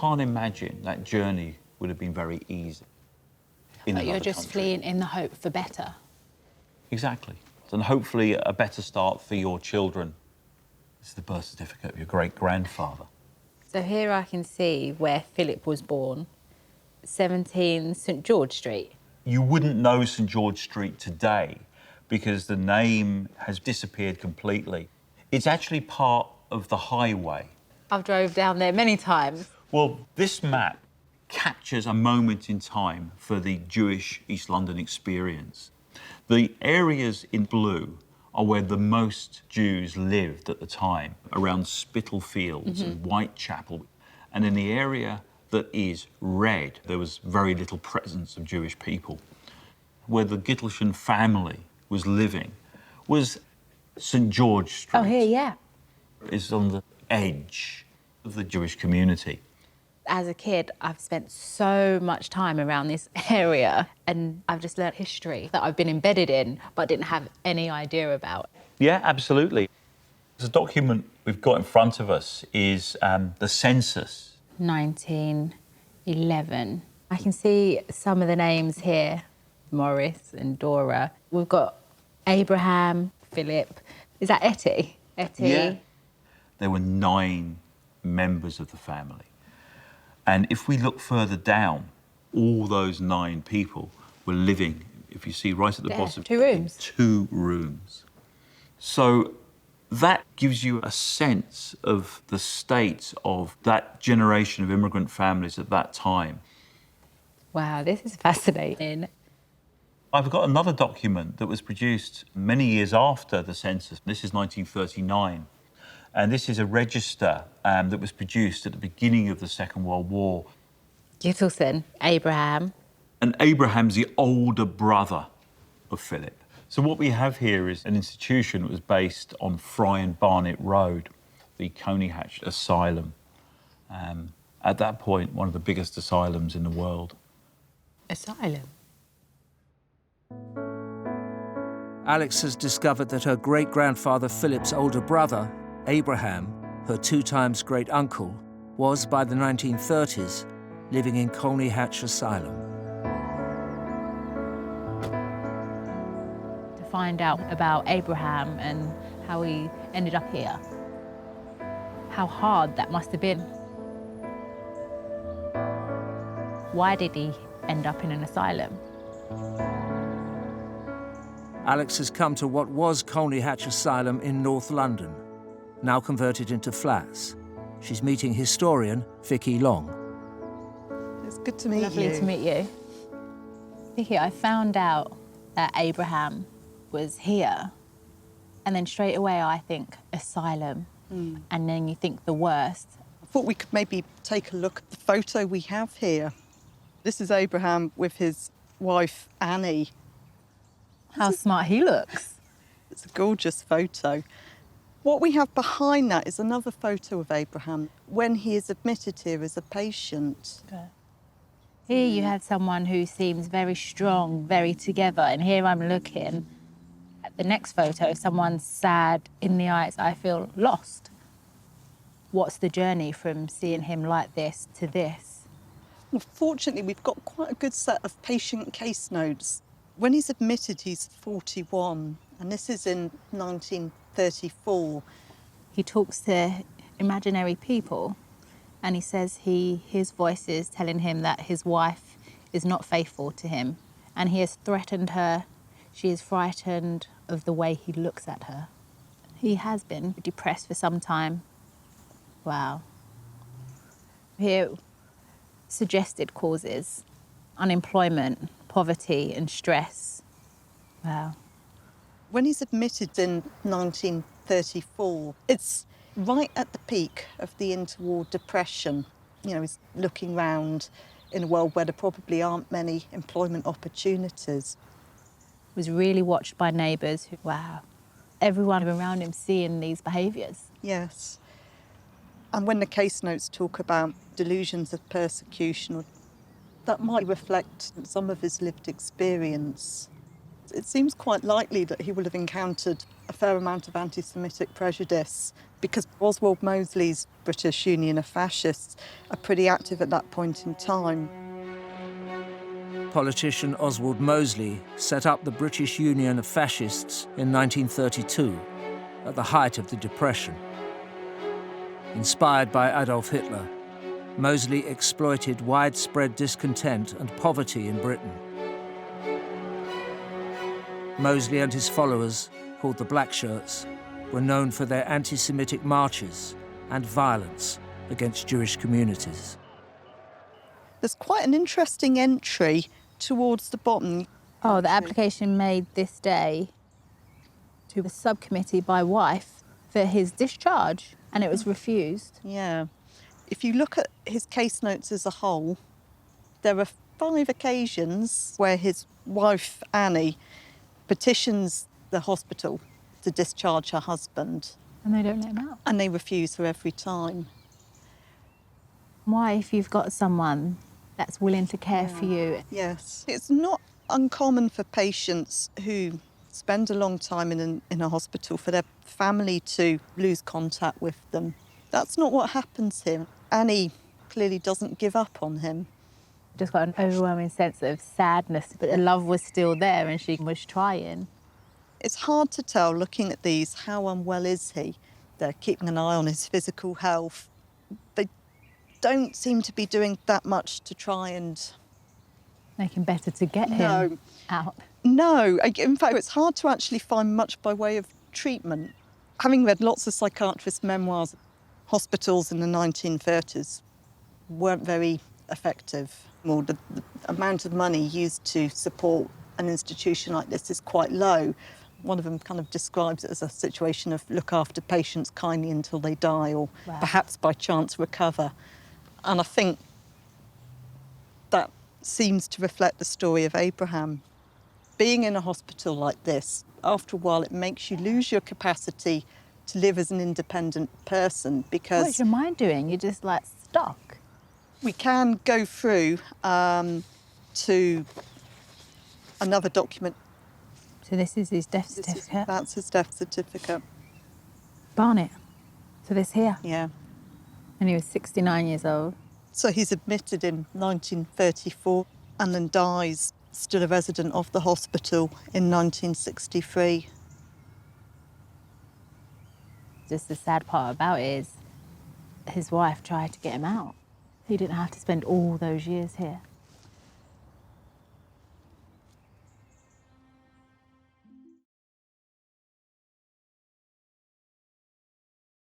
can't imagine that journey would have been very easy in But another you're just country. fleeing in the hope for better. Exactly. And hopefully a better start for your children. This is the birth certificate of your great-grandfather. So here I can see where Philip was born, 17 St George Street. You wouldn't know St George Street today because the name has disappeared completely. It's actually part of the highway. I've drove down there many times. Well, this map captures a moment in time for the Jewish East London experience. The areas in blue are where the most Jews lived at the time, around Spitalfields and Whitechapel. And in the area that is red, there was very little presence of Jewish people. Where the Gittelshan family was living was St George Street. Oh, here, yeah. It's on the edge of the Jewish community. As a kid, I've spent so much time around this area and I've just learnt history that I've been embedded in but didn't have any idea about. Yeah, absolutely. The document we've got in front of us is the census. 1911. I can see some of the names here, Morris and Dora. We've got Abraham, Philip. Is that Etty? Etty? Yeah. There were 9 members of the family. And if we look further down, all those 9 people were living, if you see right at the There, bottom, 2 rooms. 2 rooms. So that gives you a sense of the state of that generation of immigrant families at that time. Wow, this is fascinating. I've got another document that was produced many years after the census. This is 1939. And this is a register that was produced at the beginning of the Second World War. Gittelsson, Abraham. And Abraham's the older brother of Philip. So what we have here is an institution that was based on Fry and Barnet Road, the Coney Hatch Asylum. At that point, one of the biggest asylums in the world. Asylum? Alex has discovered that her great-grandfather Philip's older brother, Abraham, her 2 times great-uncle, was, by the 1930s, living in Coney Hatch Asylum. To find out about Abraham and how he ended up here. How hard that must have been. Why did he end up in an asylum? Alex has come to what was Coney Hatch Asylum in North London, now converted into flats. She's meeting historian Vicky Long. It's good to meet Lovely you. to meet you. Vicky, I found out that Abraham was here, and then straight away I think asylum, and then you think the worst. I thought we could maybe take a look at the photo we have here. This is Abraham with his wife, Annie. How smart he looks. It's a gorgeous photo. What we have behind that is another photo of Abraham when he is admitted here as a patient. Here you had someone who seems very strong, very together, and here I'm looking at the next photo, someone sad in the eyes. I feel lost. What's the journey from seeing him like this to this? Well, fortunately, we've got quite a good set of patient case notes. When he's admitted, he's 41, and this is in 1934. He talks to imaginary people, and he says he hears voices telling him that his wife is not faithful to him, and he has threatened her. She is frightened of the way he looks at her. He has been depressed for some time. Wow. Here, suggested causes: unemployment, poverty and stress. Wow. When he's admitted in 1934, it's right at the peak of the interwar depression. You know, he's looking round in a world where there probably aren't many employment opportunities. Was really watched by neighbours who, wow, everyone around him seeing these behaviours. Yes. And when the case notes talk about delusions of persecution, that might reflect some of his lived experience. It seems quite likely that he will have encountered a fair amount of anti-Semitic prejudice because Oswald Mosley's British Union of Fascists are pretty active at that point in time. Politician Oswald Mosley set up the British Union of Fascists in 1932, at the height of the Depression. Inspired by Adolf Hitler, Mosley exploited widespread discontent and poverty in Britain. Mosley and his followers, called the Black Shirts, were known for their anti-Semitic marches and violence against Jewish communities. There's quite an interesting entry towards the bottom. Oh, the application made this day to the subcommittee by wife for his discharge, and it was refused. Yeah. If you look at his case notes as a whole, there are 5 occasions where his wife, Annie, petitions the hospital to discharge her husband. And they don't let him out. And they refuse her every time. Why, if you've got someone that's willing to care for you? Yes. It's not uncommon for patients who spend a long time in a hospital for their family to lose contact with them. That's not what happens here. Annie clearly doesn't give up on him. Just got an overwhelming sense of sadness, but the love was still there and she was trying. It's hard to tell, looking at these, how unwell is he? They're keeping an eye on his physical health. They don't seem to be doing that much to try and... Making better to get him out. No, in fact, it's hard to actually find much by way of treatment. Having read lots of psychiatrists' memoirs, hospitals in the 1930s weren't very effective. Well, the amount of money used to support an institution like this is quite low. One of them kind of describes it as a situation of look after patients kindly until they die, or perhaps by chance recover. And I think that seems to reflect the story of Abraham. Being in a hospital like this, after a while it makes you lose your capacity to live as an independent person, because... What's your mind doing? You're just like stuck. We can go through to another document. So this is his death certificate? That's his death certificate. Barnet. So this here? Yeah. And he was 69 years old. So he's admitted in 1934 and then dies still a resident of the hospital in 1963. Just the sad part about it is his wife tried to get him out. He didn't have to spend all those years here.